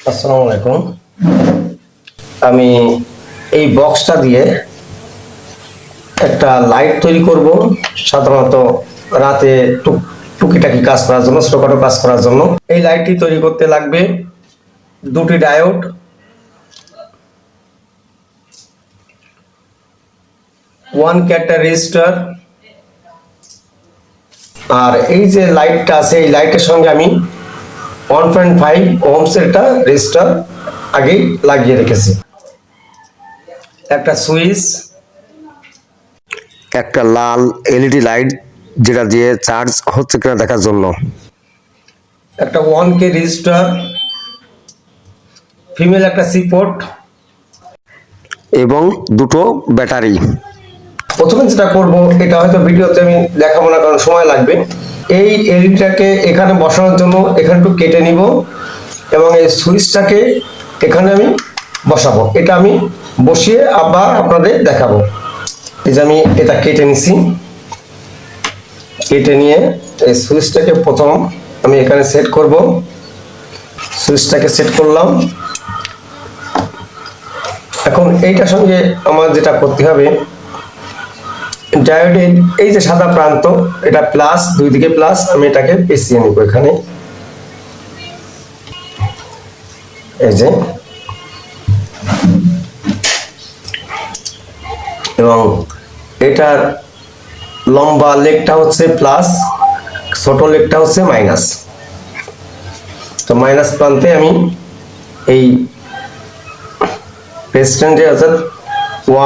আসসালামু আলাইকুম। আমি এই বক্সটা দিয়ে একটা লাইট তৈরি করব, সাধারণত রাতে টুকিটাকি কাজ করার জন্য, ছোটখাটো কাজ করার জন্য। এই লাইটটি তৈরি করতে লাগবে দুটি ডায়োড, 1 রেজিস্টার। আর এই যে লাইটটা আছে, এই লাইটের সঙ্গে আমি 1.5 ওহমস একটা রেজিস্টার আগেই লাগিয়ে রেখেছি। একটা সুইচ, একটা লাল এলইডি লাইট যেটা দিয়ে চার্জ হচ্ছে কিনা দেখার জন্য, একটা 1K রেজিস্টার, ফিমেল একটা সি পোর্ট এবং দুটো ব্যাটারি। প্রথমে যেটা করব, এটা হয়তো ভিডিওতে আমি দেখাবো না কারণ সময় লাগবে। এই এলইডিটাকে এখানে বসানোর জন্য এখানে একটু কেটে নিব এবং এই সুইচটাকে এখানে আমি বসাবো। এটা আমি বসিয়ে আবার আপনাদের দেখাবো। এই যে আমি এটা কেটে নিছি, কেটে নিয়ে এই সুইচটাকে প্রথম আমি এখানে সেট করব। সুইচটাকে সেট করলাম। এখন এইটার সঙ্গে আমার যেটা করতে হবে, ডায়োডের এই যে সাদা প্রান্ত, এটা প্লাস, দুই দিকে প্লাস, আমি এটাকে পেঁচিয়ে নিব এখানে। এই যে, এবং এটার লম্বা লেগটা হচ্ছে প্লাস, ছোট লেগটা হচ্ছে মাইনাস। তো মাইনাস প্রান্তে আমি এই রেজিস্ট্যান্সে অর্থাৎ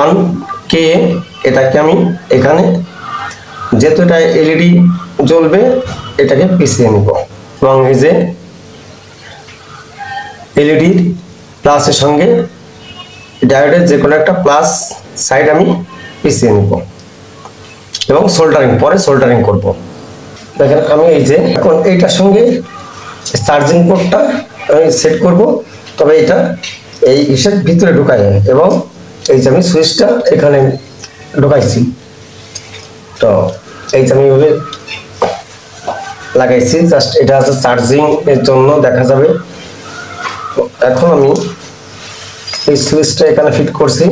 1K এটাকে আমি এখানে, যেহেতু এটা এলইডি জ্বলবে, এটাকে পিছিয়ে নিব এবং এই যে এলইডি প্লাসের সঙ্গে ডায়োডের যে কোনো একটা প্লাস সাইড আমি পিছিয়ে নিব এবং পরে সোল্ডারিং করব। দেখেন আমি এই যে এখন এইটার সঙ্গে চার্জিং পোর্টটা আমি সেট করব, তবে এটা এই ইসের ভিতরে ঢুকাই এবং এই যে আমি সুইচটা এখানে ঢুকাইছি। তো এই যে আমি এভাবে লাগাইছি, জাস্ট এটা হচ্ছে চার্জিং এর জন্য দেখা যাবে। এখন আমি এই সুইচটা এখানে ফিট করছি।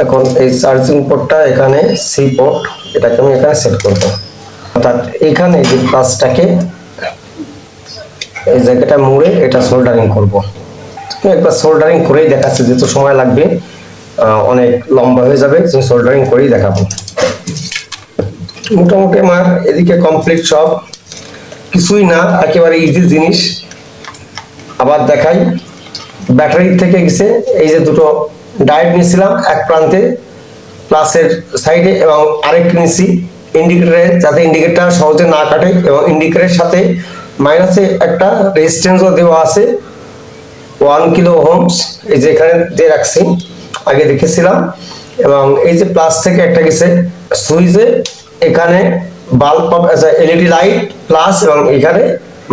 এখন এই চার্জিং পোর্টটা এখানে সি পোর্ট, এটাকে আমি এখানে সেট করব। অর্থাৎ এখানে যে প্লাসটাকে এই জায়গাটা মুড়ে এটা সোল্ডারিং করব। একবার সোল্ডারিং করেই দেখাচ্ছি, যেহেতু সময় লাগবে, অনেক লম্বা হয়ে যাবে, সোল্ডারিং করেই দেখাবো। মোটামুটি আমার এদিকে কমপ্লিট, সব কিছুই না, একেবারে ইজি জিনিস। আবার দেখাই, ব্যাটারি থেকে গেছে এই যে দুটো ডায়োড নিয়েছিলাম, এক প্রান্তে প্লাসের সাইডে এবং আরেকটি নিয়েছি ইন্ডিকেটরে, যাতে ইন্ডিকেটর সহজে না কাটে, এবং ইন্ডিকেটরের সাথে মাইনাসে একটা রেজিস্ট্যান্সও দেওয়া আছে 1 কিলো ওহমস, এই যে এখানে দিয়ে রাখছি, আগে দেখেছিলাম। এবং এই যে প্লাস থেকে একটা গেছে সুইচে, এখানে বাল্ব এলইডি লাইট প্লাস এবং এখানে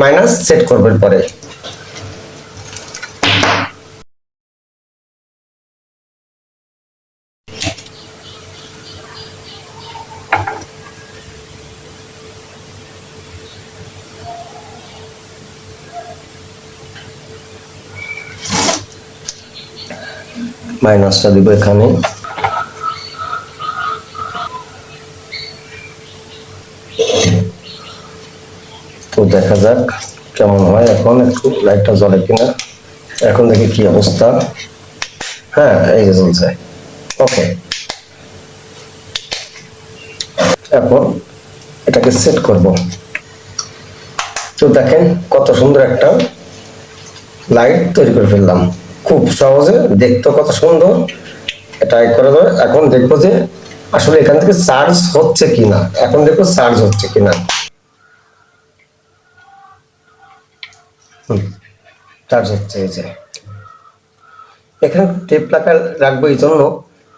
মাইনাস সেট করবেন পরে। মাইনাসটা দিব এখানে। তো দেখা যাক কেমন হয়, এখন একটু লাইটটা জ্বলে কিনা। এখন দেখি কি অবস্থা। হ্যাঁ, এই যে জ্বলছে। ওকে, এখন এটাকে সেট করব। তো দেখেন কত সুন্দর একটা লাইট তৈরি করে ফেললাম, খুব সহজে, দেখতে কত সুন্দর। এটা করে দেবে। এখন দেখবো যে আসলে এখান থেকে চার্জ হচ্ছে কিনা। এখন দেখবো চার্জ হচ্ছে কিনা। চার্জ হচ্ছে। এই যে এখানে টেপ লাগা রাখবো এই জন্য,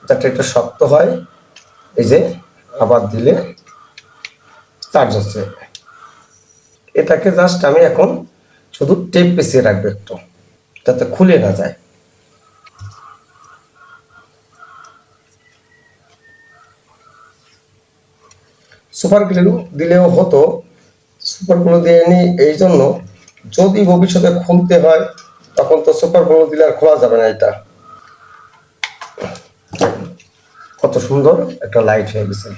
যাতে এটা শক্ত হয়। এই যে আবার দিলে চার্জ হচ্ছে। এটাকে জাস্ট আমি এখন শুধু টেপ পেঁচিয়ে রাখবো একটু, যাতে খুলে না যায়। সুপার গ্লু দিলেও হতো, সুপার গ্লু দিয়ে নি এই জন্য, যদি ভবিষ্যতে খুলতে হয় তখন তো সুপার গ্লু দিলে আর খোলা যাবে না। এটা কত সুন্দর একটা লাইট হয়ে গেছে।